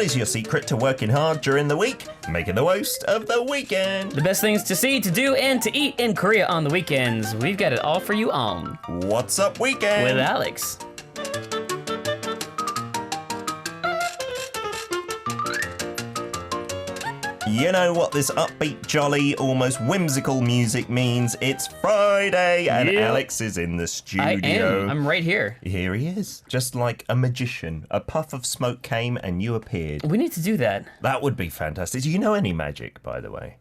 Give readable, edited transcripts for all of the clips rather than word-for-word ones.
is your secret to working hard during the week, making the most of the weekend? The best things to see, to do, and to eat in Korea on the weekends. We've got it all for you on What's Up Weekend? with Alex. You know what this upbeat, jolly, almost whimsical music means? It's Friday, and Yeah. Alex is in the studio. I am. I'm right here. Here he is, just like a magician. A puff of smoke came and you appeared. We need to do that. That would be fantastic. Do you know any magic, by the way?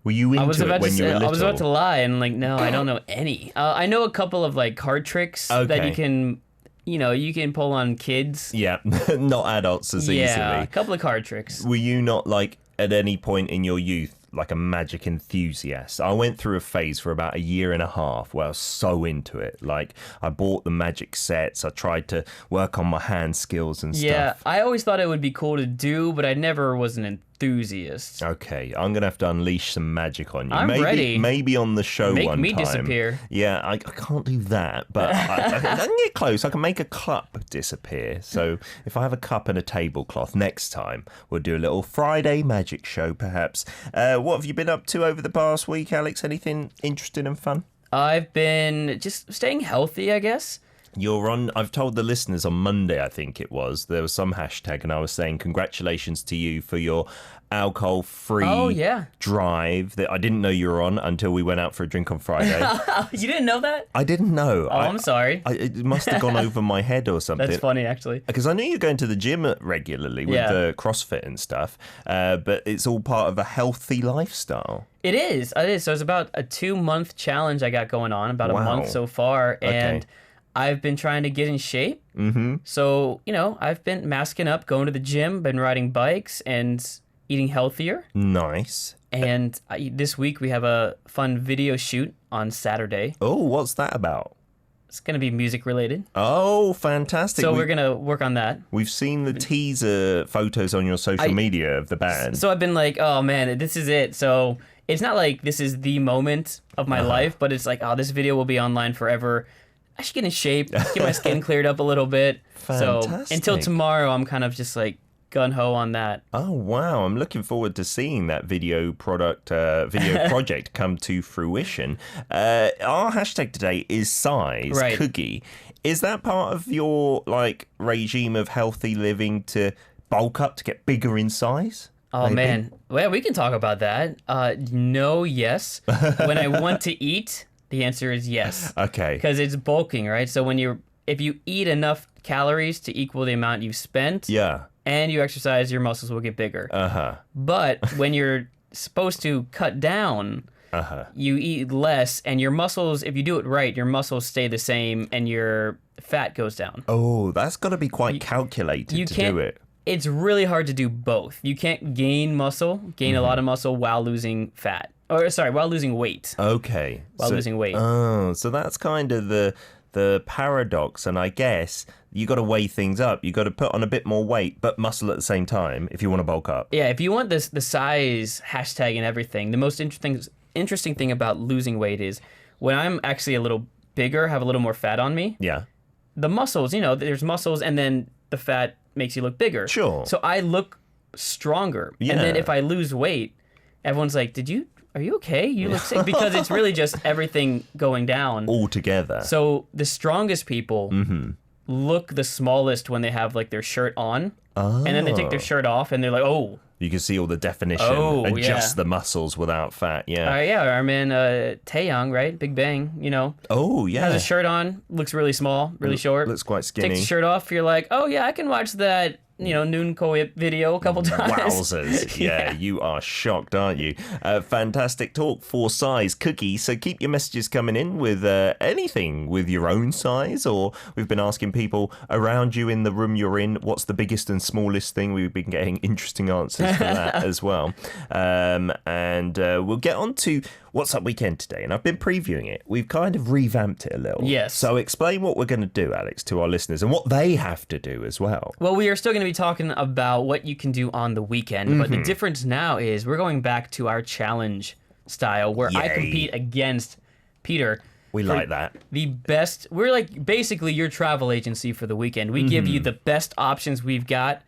Were you into I was about it when to you were say, little? I was about to lie and no, I don't know any. I know a couple of card tricks that Okay. you can, you can pull on kids. Yeah, not adults as Yeah, easily. a couple of card tricks. Were you not at any point in your youth like a magic enthusiast? I went through a phase for about a year and a half where I was so into it. I bought the magic sets. I tried to work on my hand skills and Yeah, stuff. I always thought it would be cool to do, but I never was an enthusiast. Okay, I'm gonna have to unleash some magic on you. I'm ready. Maybe on the show Make one me time. disappear. Yeah, I can't do that, but I can get close. I can make a cup disappear. So if I have a cup and a tablecloth next time, we'll do a little Friday magic show, perhaps. What have you been up to over the past week, Alex? Anything interesting and fun? I've been just staying healthy, I guess. I've told the listeners on Monday, I think it was, there was some hashtag and I was saying congratulations to you for your alcohol-free drive that I didn't know you were on until we went out for a drink on Friday. You didn't know that? I didn't know. Oh, I'm sorry. It must have gone over my head or something. That's funny, actually. Because I knew you're going to the gym regularly with the CrossFit and stuff, but it's all part of a healthy lifestyle. It is. So it's about a 2-month challenge I got going on, about a month so far, and I've been trying to get in shape. Mm-hmm. So, I've been masking up, going to the gym, been riding bikes, and eating healthier. Nice. And this week we have a fun video shoot on Saturday. Oh, what's that about? It's going to be music related. Oh, fantastic. So we're going to work on that. We've seen the teaser photos on your social media of the band. So I've been like, oh man, this is it. So it's not like this is the moment of my life, but it's like, oh, this video will be online forever. I should get in shape, get my skin cleared up a little bit. Fantastic. So until tomorrow, I'm kind of just gun-ho on that. Oh, wow. I'm looking forward to seeing that video project come to fruition. Our hashtag today is size, Cookie. Is that part of your regime of healthy living to bulk up, to get bigger in size? Oh, maybe? Man. Well, we can talk about that. No, yes. When I want to eat, the answer is yes. Okay. Because it's bulking, right? So if you eat enough calories to equal the amount you've spent, and you exercise, your muscles will get bigger. But when you're supposed to cut down, you eat less, and your muscles, if you do it right, your muscles stay the same, and your fat goes down. Oh, that's got to be quite calculated to do it. It's really hard to do both. You can't gain a lot of muscle while losing fat. While losing weight. Okay. Losing weight. Oh, so that's kind of the paradox, and I guess you got to weigh things up. You got to put on a bit more weight, but muscle at the same time if you want to bulk up. Yeah, if you want the size hashtag and everything, the most interesting thing about losing weight is when I'm actually a little bigger, have a little more fat on me. Yeah. The muscles, there's muscles, and then the fat makes you look bigger. Sure. So I look stronger. Yeah. And then if I lose weight, everyone's like, are you okay? You look sick. Because it's really just everything going down. All together. So the strongest people look the smallest when they have their shirt on. And then they take their shirt off and they're like, oh. You can see all the definition and just the muscles without fat, Our man Taeyong, right? Big Bang, Oh, yeah. Has a shirt on, looks really small, really short. Looks quite skinny. Takes the shirt off, you're like, oh yeah, I can watch that, Noon Koip video a couple times. Wowzers. Yeah, you are shocked, aren't you? Fantastic talk for size, Cookie. So keep your messages coming in with anything with your own size, or we've been asking people around you in the room you're in, what's the biggest and smallest thing? We've been getting interesting answers for that as well. And we'll get on to What's Up Weekend today, and I've been previewing it. We've kind of revamped it a little. Yes. So explain what we're going to do, Alex, to our listeners, and what they have to do as well. Well, we are still going to be talking about what you can do on the weekend, but the difference now is we're going back to our challenge style, where I compete against Peter. We like that. The best, we're basically your travel agency for the weekend. We give you the best options we've got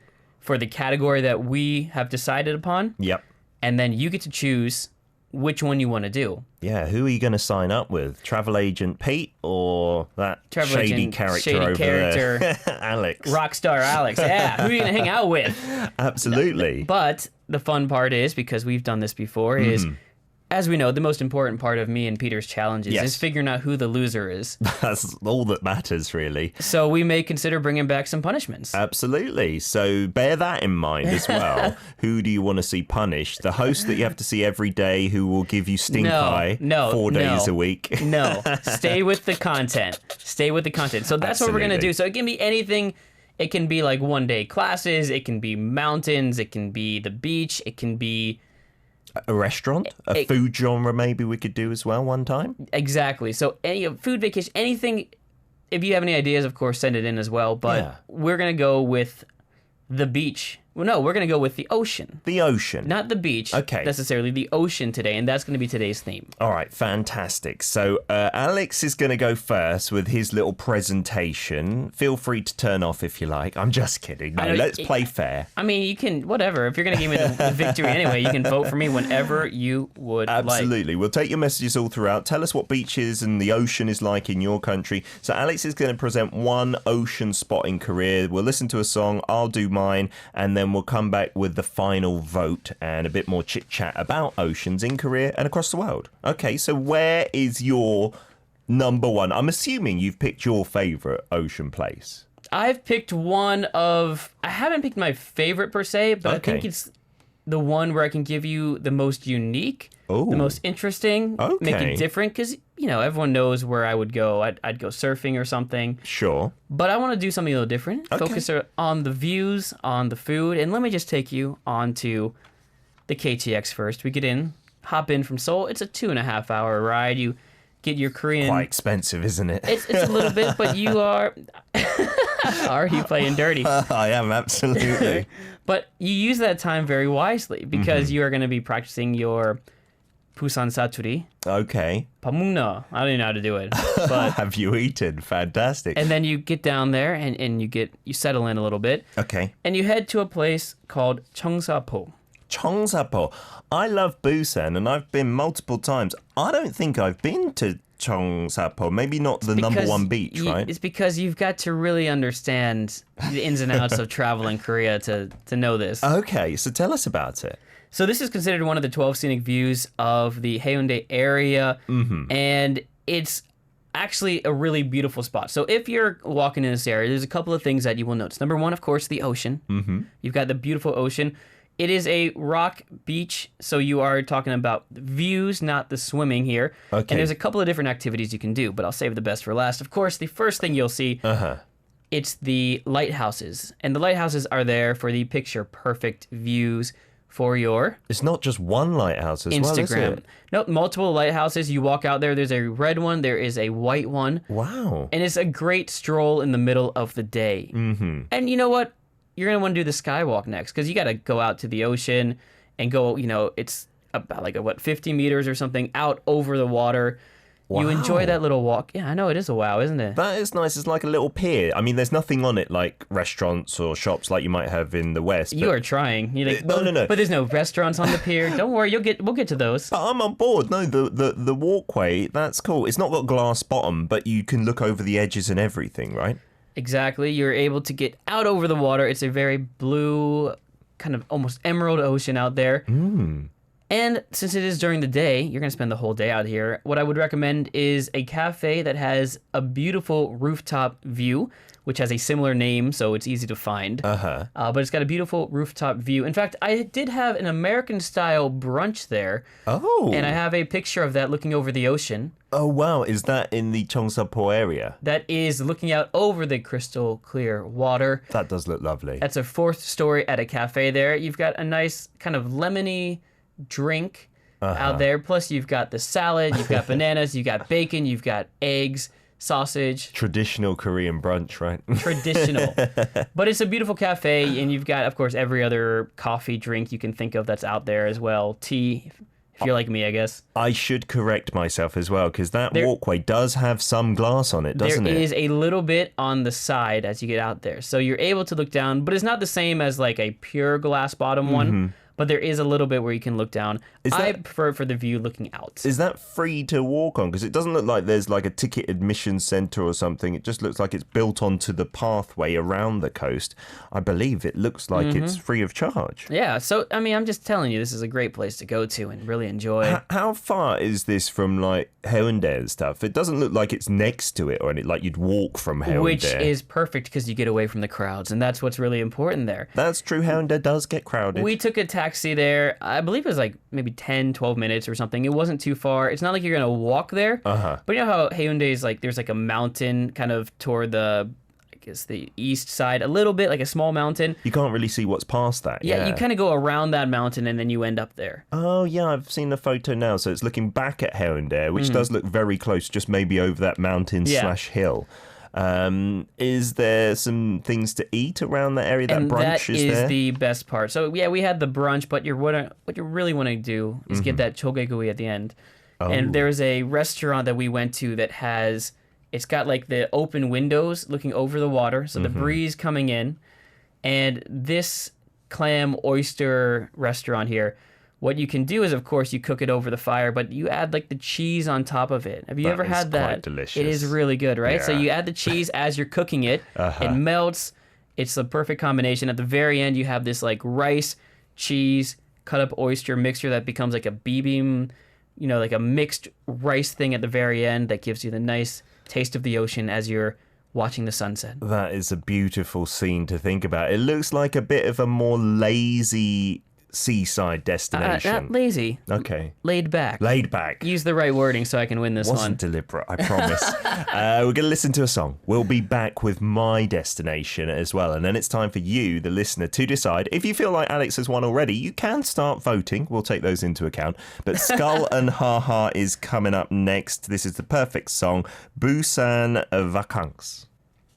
for the category that we have decided upon. Yep. And then you get to choose which one you want to do. Yeah, who are you going to sign up with? Travel Agent Pete or that shady character over there? Alex. Rockstar Alex. Yeah, who are you going to hang out with? Absolutely. But the fun part is, because we've done this before, is... As we know, the most important part of me and Peter's challenges is figuring out who the loser is. That's all that matters, really. So we may consider bringing back some punishments. Absolutely. So bear that in mind as well. Who do you want to see punished? The host that you have to see every day who will give you stink eye 4 days a week? No. Stay with the content. Stay with the content. So that's what we're going to do. So it can be anything. It can be like one-day classes. It can be mountains. It can be the beach. It can be... a restaurant, a food genre maybe we could do as well one time. Exactly. So any food vacation, anything, if you have any ideas, of course, send it in as well. But we're going to go with the beach. Well, no, we're going to go with the ocean. The ocean. Not the beach necessarily, the ocean today, and that's going to be today's theme. All right, fantastic. So Alex is going to go first with his little presentation. Feel free to turn off if you like. I'm just kidding. No, let's play fair. I mean, you can, whatever. If you're going to give me the victory anyway, you can vote for me whenever you would Absolutely. We'll take your messages all throughout. Tell us what beaches and the ocean is like in your country. So Alex is going to present one ocean spot in Korea. We'll listen to a song. I'll do mine, and then we'll come back with the final vote and a bit more chit-chat about oceans in Korea and across the world. Okay, so where is your number one? I'm assuming you've picked your favourite ocean place. I've picked one of... I haven't picked my favourite per se, but I think it's the one where I can give you the most unique, the most interesting, make it different, because, you know, everyone knows where I would go. I'd go surfing or something. Sure. But I want to do something a little different. Focus on the views, on the food, and let me just take you on to the KTX first. We get in, hop in from Seoul. It's a 2.5-hour ride. You get your Korean... Quite expensive, isn't it? It's a little bit, but you are... Are you playing dirty? I am, absolutely. But you use that time very wisely because you are going to be practicing your Busan Saturi. Okay. 밥 먹나. I don't even know how to do it. But have you eaten? Fantastic. And then you get down there and you settle in a little bit. Okay. And you head to a place called Cheongsapo. Cheongsapo. I love Busan and I've been multiple times. I don't think I've been to Cheongsapo. Maybe not the number one beach, right? It's because you've got to really understand the ins and outs of travel in Korea to know this. Okay, so tell us about it. So this is considered one of the 12 scenic views of the Haeundae area, and it's actually a really beautiful spot. So if you're walking in this area, there's a couple of things that you will notice. Number one, of course, the ocean. You've got the beautiful ocean. It is a rock beach, so you are talking about views, not the swimming here. Okay. And there's a couple of different activities you can do, but I'll save the best for last. Of course, the first thing you'll see, it's the lighthouses. And the lighthouses are there for the picture-perfect views for your... It's not just one lighthouse as well, is it? Nope, multiple lighthouses. You walk out there, there's a red one, there is a white one. Wow. And it's a great stroll in the middle of the day. And you know what? You're going to want to do the skywalk next because you got to go out to the ocean and go, you know, it's about like, 50 meters or something out over the water. Wow. You enjoy that little walk. Yeah, I know, it is a wow, isn't it? That is nice. It's like a little pier. I mean, there's nothing on it like restaurants or shops like you might have in the West. You are trying. You're like, no. But there's no restaurants on the pier. Don't worry, we'll get to those. But I'm on board. No, the walkway, that's cool. It's not got glass bottom, but you can look over the edges and everything, right? Exactly. You're able to get out over the water. It's a very blue, kind of almost emerald ocean out there. And since it is during the day, you're going to spend the whole day out here. What I would recommend is a cafe that has a beautiful rooftop view, which has a similar name, so it's easy to find. But it's got a beautiful rooftop view. In fact, I did have an American-style brunch there. Oh. And I have a picture of that looking over the ocean. Oh, wow. Is that in the Cheongsapo area? That is looking out over the crystal clear water. That does look lovely. That's a 4th story at a cafe there. You've got a nice kind of lemony drink out there. Plus, you've got the salad, you've got bananas, you've got bacon, you've got eggs, sausage. Traditional Korean brunch, right? Traditional. But it's a beautiful cafe, and you've got, of course, every other coffee drink you can think of that's out there as well. Tea, If you're like me, I guess. I should correct myself as well, because that walkway does have some glass on it, doesn't it? There is a little bit on the side as you get out there. So you're able to look down, but it's not the same as like a pure glass bottom one. But there is a little bit where you can look down. I prefer it for the view looking out. Is that free to walk on? Because it doesn't look like there's like a ticket admission centre or something. It just looks like it's built onto the pathway around the coast. I believe it looks like it's free of charge. Yeah, so, I mean, I'm just telling you, this is a great place to go to and really enjoy. How far is this from, like, Haeundae and stuff? It doesn't look like it's next to it or anything, like you'd walk from Haeundae. Which is perfect because you get away from the crowds, and that's what's really important there. That's true. Haeundae does get crowded. We took a taxi there. I believe it was like maybe 10, 12 minutes or something. It wasn't too far. It's not like you're going to walk there. But you know how Haeundae is like, there's like a mountain kind of toward the, I guess, the east side, a little bit, like a small mountain. You can't really see what's past that. Yeah, you kind of go around that mountain and then you end up there. Oh, yeah, I've seen the photo now. So it's looking back at Haeundae, which does look very close, just maybe over that mountain slash hill. Is there some things to eat around that area? That brunch is there? That is the best part. So yeah, we had the brunch, but what you really want to do is get that chogaegui at the end. And there's a restaurant that we went to that it's got like the open windows looking over the water, so the breeze coming in. And this clam oyster restaurant here, what you can do is, of course, you cook it over the fire, but you add like the cheese on top of it. Have you ever had that? Quite delicious. It is really good, right? Yeah. So you add the cheese as you're cooking it. It melts. It's the perfect combination. At the very end, you have this like rice, cheese, cut up oyster mixture that becomes like a bibimbap, like a mixed rice thing at the very end that gives you the nice taste of the ocean as you're watching the sunset. That is a beautiful scene to think about. It looks like a bit of a more lazy seaside destination. Not lazy. Okay. Laid back. Laid back. Use the right wording so I can win this one. Wasn't deliberate, I promise. We're going to listen to a song. We'll be back with my destination as well. And then it's time for you, the listener, to decide. If you feel like Alex has won already, you can start voting. We'll take those into account. But Skull and Ha Ha is coming up next. This is the perfect song, Busan Vacances.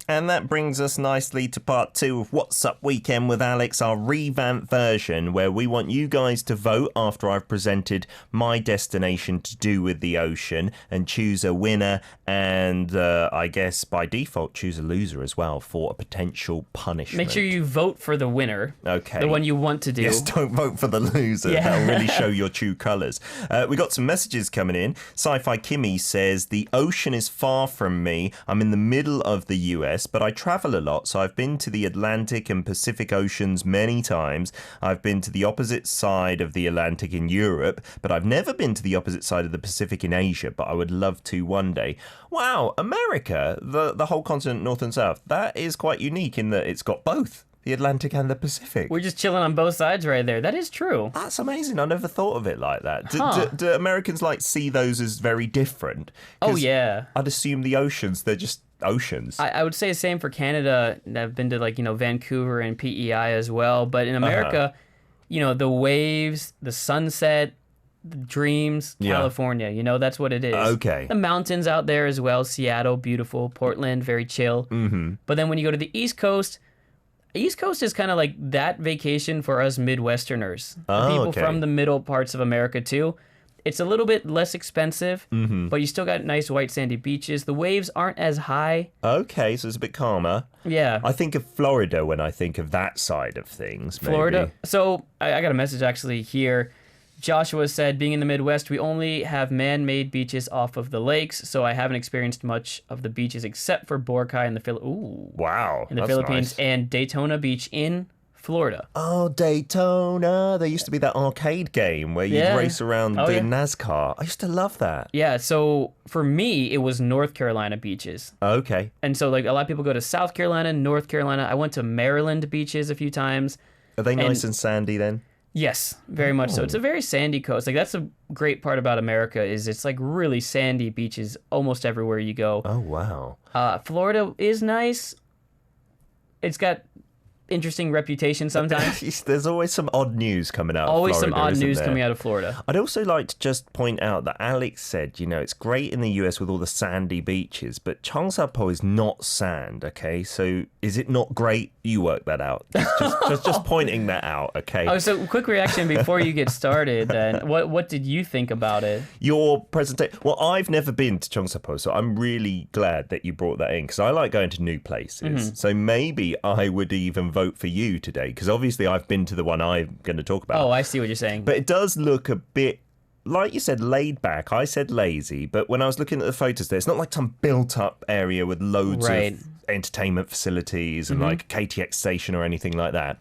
And that brings us nicely to part 2 of What's Up Weekend with Alex, our revamped version, where we want you guys to vote after I've presented my destination to do with the ocean and choose a winner and I guess by default choose a loser as well for a potential punishment. Make sure you vote for the winner. Okay. The one you want to do. Yes, don't vote for the loser. Yeah. That'll really show your true colours. We got some messages coming in. Sci-Fi Kimmy says, the ocean is far from me. I'm in the middle of the US. But I travel a lot, so I've been to the Atlantic and Pacific Oceans many times. I've been to the opposite side of the Atlantic in Europe, but I've never been to the opposite side of the Pacific in Asia, but I would love to one day. Wow, America, the whole continent, north and south, that is quite unique in that it's got both. The Atlantic and the Pacific. We're just chilling on both sides right there. That is true. That's amazing. I never thought of it like that. Do Americans see those as very different? Oh, yeah. I'd assume the oceans, they're just oceans. I would say the same for Canada. I've been to Vancouver and PEI as well. But in America, the waves, the sunset, the dreams, California, that's what it is. Okay. The mountains out there as well. Seattle, beautiful. Portland, very chill. But then when you go to the East Coast is kind of like that vacation for us Midwesterners. People from the middle parts of America too. It's a little bit less expensive, but you still got nice white sandy beaches. The waves aren't as high. Okay, so it's a bit calmer. Yeah. I think of Florida when I think of that side of things. Maybe. Florida. So I got a message actually here. Joshua said, being in the Midwest, we only have man-made beaches off of the lakes, so I haven't experienced much of the beaches except for Boracay in the Philippines nice. And Daytona Beach in Florida. Oh, Daytona. There used to be that arcade game where you'd race around doing NASCAR. I used to love that. Yeah, so for me, it was North Carolina beaches. Okay. And so a lot of people go to South Carolina, North Carolina. I went to Maryland beaches a few times. Are they nice and sandy then? Yes, very much so. It's a very sandy coast. That's a great part about America is it's really sandy beaches almost everywhere you go. Oh, wow. Florida is nice. It's got interesting reputation sometimes. There's always some odd news coming out Always of Florida, some odd news there? coming out of Florida. I'd also like to just point out that Alex said, it's great in the US with all the sandy beaches, but Cheongsapo is not sand, okay? So is it not great? You work that out. Just pointing that out, okay? Oh, so quick reaction before you get started then. What did you think about it? Your presentation. Well, I've never been to Cheongsapo, so I'm really glad that you brought that in because I like going to new places. So maybe I would even vote for you today because obviously I've been to the one I'm going to talk about. Oh, I see what you're saying. But it does look a bit, like you said, laid back. I said lazy, but when I was looking at the photos there, it's not like some built up area with loads of entertainment facilities and like a KTX station or anything like that.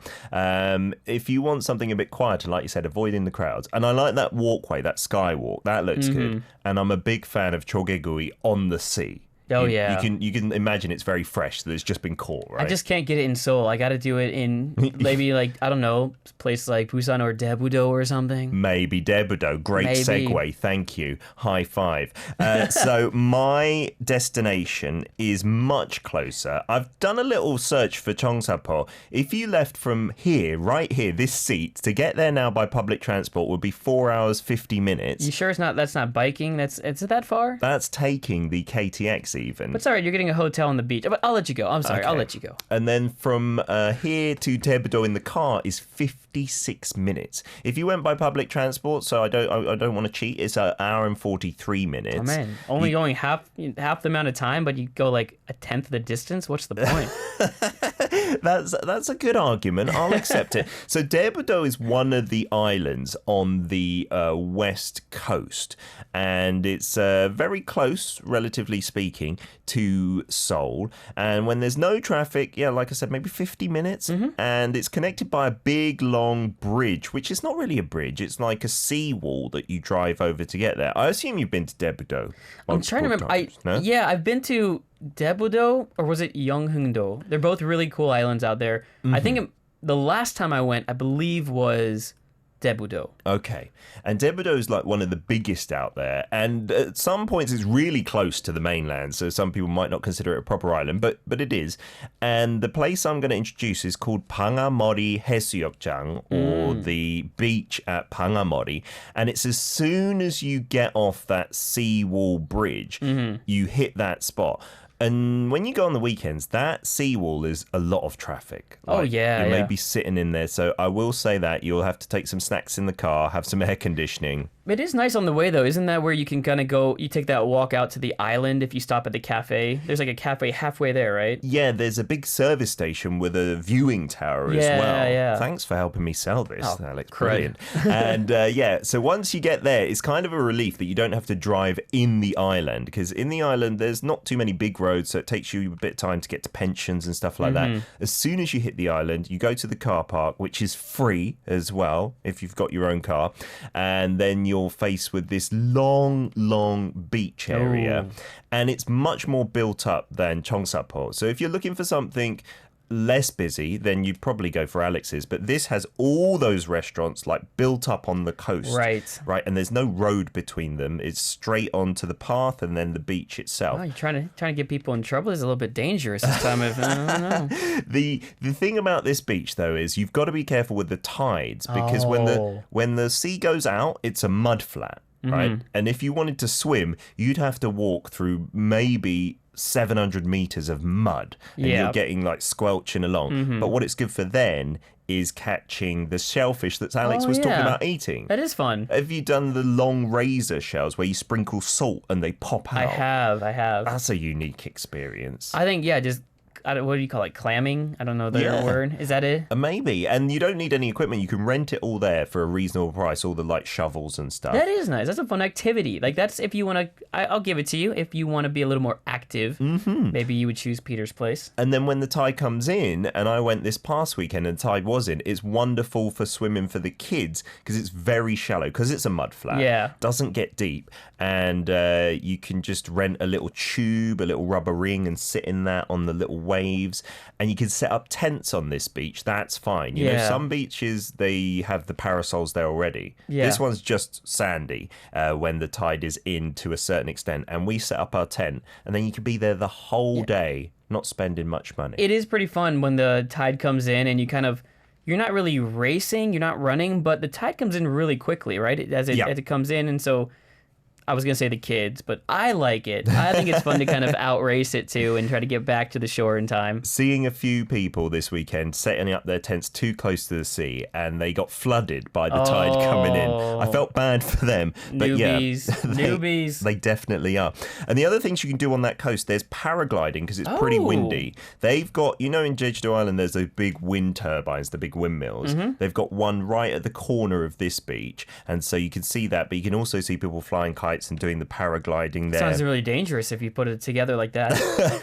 If you want something a bit quieter, like you said, avoiding the crowds. And I like that walkway, that skywalk. That looks good. And I'm a big fan of Chogegui on the sea. Oh, you can imagine it's very fresh, that it's just been caught, right? I just can't get it in Seoul. I got to do it in maybe like, I don't know, places like Busan or Daebudo or something. Maybe Daebudo. Great segue. Thank you. High five. So my destination is much closer. I've done a little search for Cheongsapo. If you left from here, right here, this seat, to get there now by public transport would be 4 hours, 50 minutes. You sure that's not biking? Is it that far? That's taking the KTX even. But it's all right, you're getting a hotel on the beach. But I'll let you go. I'm sorry, I'll let you go. And then from here to Daebudo in the car is 56 minutes. If you went by public transport, so I don't want to cheat, it's an hour and 43 minutes. Oh man, only going half the amount of time, but you go like a tenth of the distance. What's the point? That's a good argument. I'll accept it. So Daebudo is one of the islands on the west coast, and it's very close, relatively speaking, to Seoul. And when there's no traffic, like I said, maybe 50 minutes, and it's connected by a big long bridge, which is not really a bridge. It's like a seawall that you drive over to get there. I assume you've been to Daebudo. I'm trying to remember. No? Yeah, I've been to Daebudo, or was it Yeongheung-do? They're both really cool islands out there. I think the last time I went, I believe, was Daebudo. Okay. And Daebudo is like one of the biggest out there. And at some points it's really close to the mainland. So some people might not consider it a proper island, but it is. And the place I'm going to introduce is called Pangamori Haesuyokjang, or the beach at Pangamori. And it's as soon as you get off that seawall bridge, you hit that spot. And when you go on the weekends, that seawall is a lot of traffic. You may be sitting in there. So I will say that you'll have to take some snacks in the car, have some air conditioning. It is nice on the way, though. Isn't that where you can kind of go, you take that walk out to the island if you stop at the cafe? There's like a cafe halfway there, right? Yeah, there's a big service station with a viewing tower as well. Yeah. Thanks for helping me sell this, Alex. Crud. Brilliant. And so once you get there, it's kind of a relief that you don't have to drive in the island, because in the island, there's not too many big roads, so it takes you a bit of time to get to pensions and stuff like that. As soon as you hit the island, you go to the car park, which is free as well if you've got your own car, and then you're faced with this long beach area. And it's much more built up than Cheongsapo. So if you're looking for something less busy, then you'd probably go for Alex's. But this has all those restaurants like built up on the coast. Right. And there's no road between them. It's straight onto the path and then the beach itself. Oh, you're trying to get people in trouble. It's a little bit dangerous this time of, I don't know. The thing about this beach though is you've got to be careful with the tides, because when the sea goes out, it's a mud flat. Right. And if you wanted to swim, you'd have to walk through maybe 700 meters of mud, and you're getting like squelching along. But what it's good for then is catching the shellfish that Alex was talking about eating. That is fun. Have you done the long razor shells where you sprinkle salt and they pop out? I have. That's a unique experience. I think, just what do you call it? Clamming? I don't know the word. Is that it? Maybe. And you don't need any equipment. You can rent it all there for a reasonable price, all the like shovels and stuff. That is nice. That's a fun activity. Like that's if you want to, I'll give it to you. If you want to be a little more active, maybe you would choose Peter's Place. And then when the tide comes in, and I went this past weekend and the tide was in, it's wonderful for swimming for the kids because it's very shallow, because it's a mud flat. Yeah. Doesn't get deep. And you can just rent a little tube, a little rubber ring, and sit in that on the little waves. And you can set up tents on this beach. That's fine. You know, some beaches, they have the parasols there already. This one's just sandy when the tide is in to a certain extent. And we set up our tent, and then you can be there the whole day not spending much money. It is pretty fun when the tide comes in and you're not really racing, you're not running, but the tide comes in really quickly, right? As it comes in, and so I was going to say the kids, but I like it. I think it's fun to kind of outrace it too and try to get back to the shore in time. Seeing a few people this weekend setting up their tents too close to the sea and they got flooded by the tide coming in. I felt bad for them. But newbies. They definitely are. And the other things you can do on that coast, there's paragliding because it's pretty windy. They've got, in Jeju-do Island, there's those big wind turbines, the big windmills. Mm-hmm. They've got one right at the corner of this beach. And so you can see that, but you can also see people flying kites and doing the paragliding there. Sounds really dangerous if you put it together like that.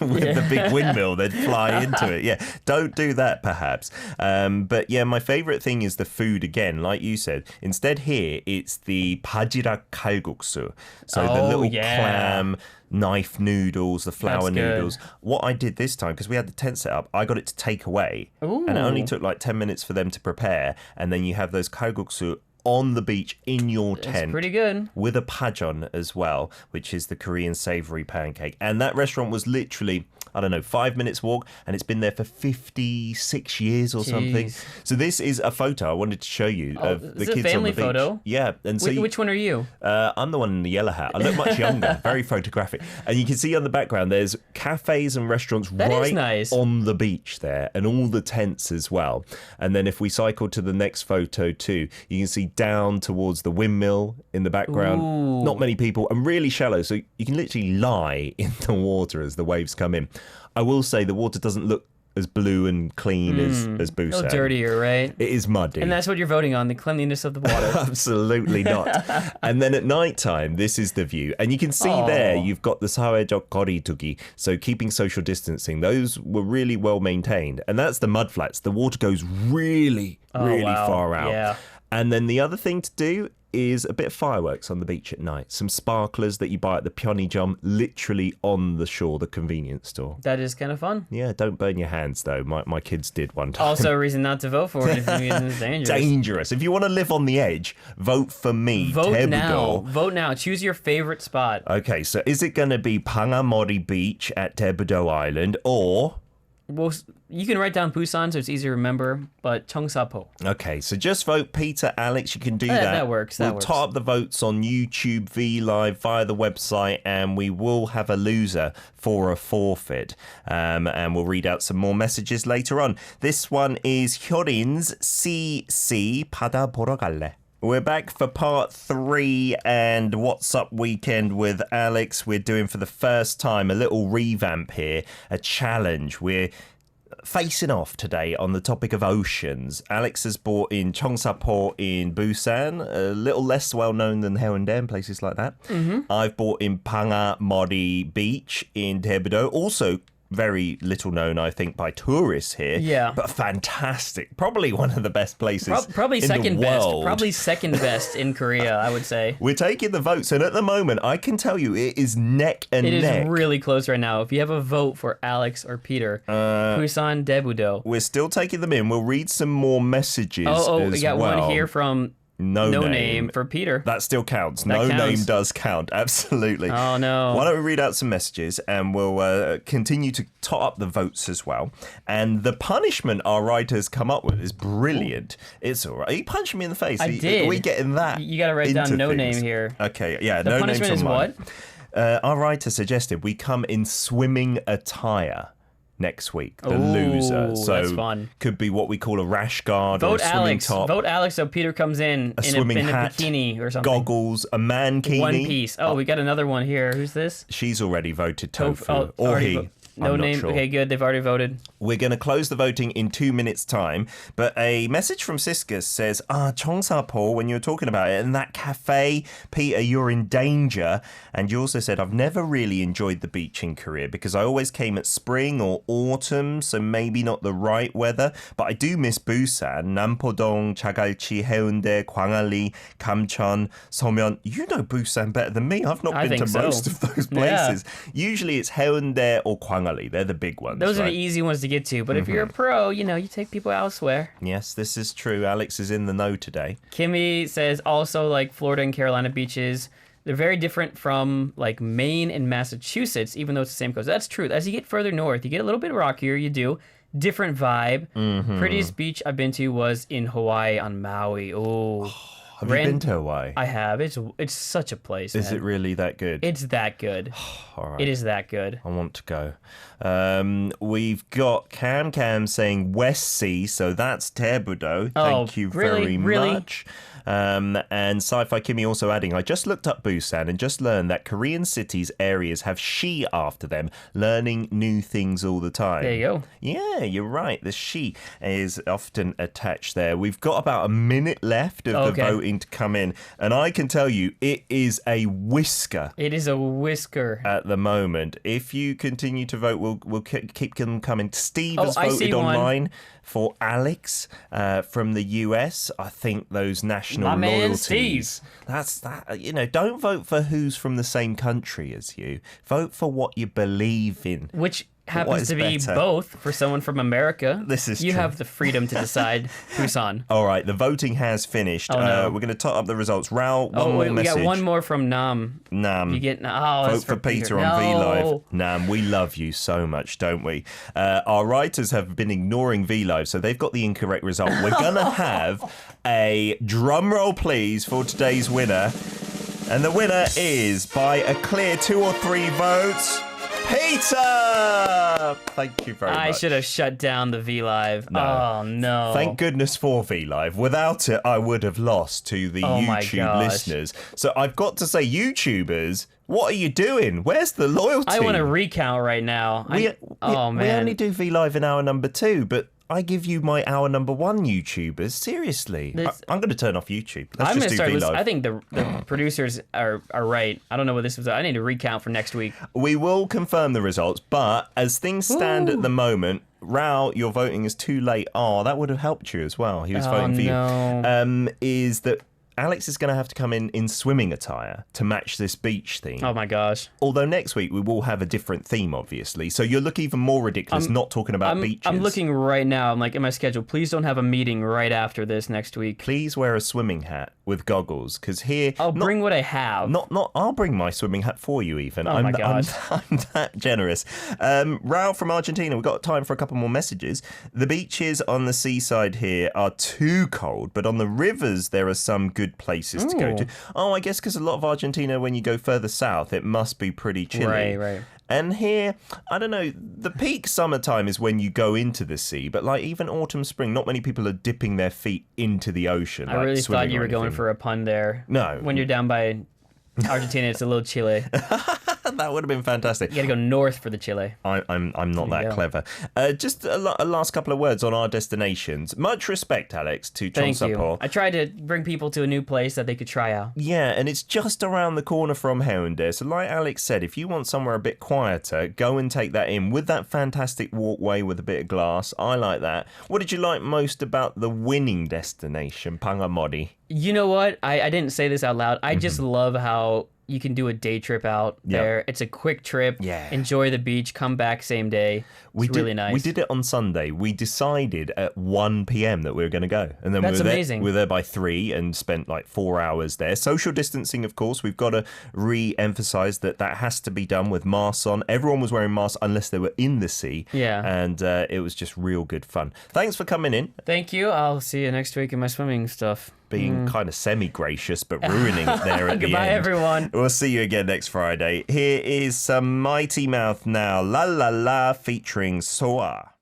With the big windmill, they'd fly into it. Yeah, don't do that perhaps. But yeah, my favourite thing is the food again. Like you said, instead here, it's the 바지락 칼국수. So the little clam knife noodles, the flour noodles. What I did this time, because we had the tent set up, I got it to take away. Ooh. And it only took like 10 minutes for them to prepare. And then you have those kalguksu on the beach in your tent. It's pretty good. With a pajeon as well, which is the Korean savory pancake. And that restaurant was literally, 5 minutes walk, and it's been there for 56 years or something. So this is a photo I wanted to show you of the kids on the beach. It's a family photo? Yeah. And so which one are you? I'm the one in the yellow hat. I look much younger, very photographic. And you can see on the background, there's cafes and restaurants on the beach there, and all the tents as well. And then if we cycle to the next photo too, you can see down towards the windmill in the background. Ooh. Not many people, and really shallow, so you can literally lie in the water as the waves come in. I will say the water doesn't look as blue and clean as Busan. A little dirtier, right? It is muddy. And that's what you're voting on, the cleanliness of the water. Absolutely not. And then at night time, this is the view. And you can see there, you've got the 사회적 거리두기, so keeping social distancing. Those were really well maintained. And that's the mud flats. The water goes really far out. Yeah. And then the other thing to do is a bit of fireworks on the beach at night. Some sparklers that you buy at the Pyeongjam, literally on the shore, the convenience store. That is kind of fun. Yeah, don't burn your hands, though. My kids did one time. Also a reason not to vote for it if you mean it's dangerous. Dangerous. If you want to live on the edge, vote for me. Vote now. Vote now. Choose your favorite spot. Okay, so is it going to be Pangamori Beach at Daebudo Island or... Well, you can write down Busan so it's easy to remember, but Cheongsapo. Okay, so just vote Peter, Alex. You can do that. That works. We'll top up the votes on YouTube, V Live, via the website, and we will have a loser for a forfeit. And we'll read out some more messages later on. This one is Hyorin's CC 바다 보러 갈래. We're back for part 3 and What's Up Weekend with Alex. We're doing for the first time a little revamp here, a challenge. We're facing off today on the topic of oceans. Alex has bought in Cheongsapo in Busan, a little less well known than Haeundae and places like that. Mm-hmm. I've bought in Pangamori Beach in Daebudo, also very little known, I think, by tourists here. Yeah. But fantastic. Probably one of the best places probably in second the best. world. Probably second best in Korea, I would say. We're taking the votes, and at the moment, I can tell you it is neck and neck. It is really close right now. If you have a vote for Alex or Peter, Busan, Daebudo. We're still taking them in. We'll read some more messages we got one here from... No name for Peter. That still counts. No name does count. Absolutely. Oh, no. Why don't we read out some messages and we'll continue to tot up the votes as well. And the punishment our writers come up with is brilliant. It's all right. Are you punching me in the face? Did. Are we getting that? You got to write down no name here. Okay. Yeah. The no punishment names is on mine. what? Our writer suggested we come in swimming attire next week, the loser. So that's fun. Could be what we call a rash guard or a swimming top. Vote Alex so Peter comes in a swimming hat, a bikini or something. Goggles, a mankini. One piece. Oh, we got another one here. Who's this? She's already voted tofu. Or he. No I'm name. Not sure. Okay, good. They've already voted. We're going to close the voting in 2 minutes' time. But a message from Siska says, Cheongsapo, when you were talking about it, and that cafe, Peter, you're in danger. And you also said, I've never really enjoyed the beach in Korea because I always came at spring or autumn, so maybe not the right weather. But I do miss Busan, Nampodong, Chagalchi, Haeundae, Gwangalli, Kamcheon, Seomyeon. You know Busan better than me. I've not been to most of those places. Yeah. Usually it's Haeundae or Gwangalli. They're the big ones. Those are the easy ones to get to. But if you're a pro, you take people elsewhere. Yes, this is true. Alex is in the know today. Kimmy says also like Florida and Carolina beaches. They're very different from like Maine and Massachusetts, even though it's the same coast. That's true. As you get further north, you get a little bit rockier. You do. Different vibe. Prettiest beach I've been to was in Hawaii on Maui. Oh. Have you been to Hawaii? I have. It's such a place. Is it really that good? It's that good. All right. It is that good. I want to go. We've got Cam saying West Sea, so that's Tebudo. Thank you very much. And Sci-Fi Kimmy also adding, I just looked up Busan and just learned that Korean cities' areas have she after them, learning new things all the time. There you go. Yeah, you're right. The she is often attached there. We've got about a minute left of the voting to come in, and I can tell you it is a whisker. It is a whisker. At the moment. If you continue to vote, we'll keep them coming. Steve has voted online for Alex from the US. I think those national loyalties. That's that. You know, don't vote for who's from the same country as you. Vote for what you believe in. Which happens to be both for someone from America. This is you true. have the freedom to decide who's on. All right, the voting has finished. Oh, no. We're going to top up the results. Raul, one more message. We got one more from Nam. You get vote for Peter on VLive. Nam, we love you so much, don't we? Our writers have been ignoring VLive, so they've got the incorrect result. We're going to have a drum roll, please, for today's winner. And the winner is, by a clear 2 or 3 votes, Peter! Thank you very much. I should have shut down the VLive. No. Oh, no. Thank goodness for VLive. Without it, I would have lost to the YouTube listeners. So I've got to say, YouTubers, what are you doing? Where's the loyalty? I want to recount right now. We only do VLive in hour number 2, but I give you my hour number 1 YouTubers. Seriously. I'm going to turn off YouTube. I'm going to start listening. I think the producers are right. I don't know what this was. I need to recount for next week. We will confirm the results, but as things stand at the moment, Rao, your voting is too late. Oh, that would have helped you as well. He was voting for you. Is that Alex is going to have to come in swimming attire to match this beach theme. Oh, my gosh. Although next week we will have a different theme, obviously. So you'll look even more ridiculous not talking about beaches. I'm looking right now. I'm like, in my schedule, please don't have a meeting right after this next week. Please wear a swimming hat with goggles, because here... I'll bring what I have. I'll bring my swimming hat for you, even. Oh, my gosh. I'm that generous. Raul from Argentina, we've got time for a couple more messages. The beaches on the seaside here are too cold, but on the rivers there are some good places to go to. Oh, I guess because a lot of Argentina, when you go further south, it must be pretty chilly. Right. And here, I don't know, the peak summertime is when you go into the sea, but like even autumn, spring, not many people are dipping their feet into the ocean. I really thought you were going for a pun there. No. When you're down by Argentina, it's a little chilly. That would have been fantastic. You got to go north for the Chile. I'm not that clever. Just a last couple of words on our destinations. Much respect, Alex, to Thank you. Chonsapo. I tried to bring people to a new place that they could try out. Yeah, and it's just around the corner from Haeundae. So like Alex said, if you want somewhere a bit quieter, go and take that in with that fantastic walkway with a bit of glass. I like that. What did you like most about the winning destination, Pangamori? You know what? I didn't say this out loud. I just love how you can do a day trip out there. It's a quick trip. Yeah. Enjoy the beach. Come back same day. It's really nice. We did it on Sunday. We decided at 1 p.m. that we were going to go. And then amazing. We were there by 3 and spent like 4 hours there. Social distancing, of course. We've got to re-emphasize that has to be done with masks on. Everyone was wearing masks unless they were in the sea. Yeah. And it was just real good fun. Thanks for coming in. Thank you. I'll see you next week in my swimming stuff. Being kind of semi-gracious, but ruining it there at the end. Goodbye, everyone. We'll see you again next Friday. Here is some Mighty Mouth now. La La La featuring Soa.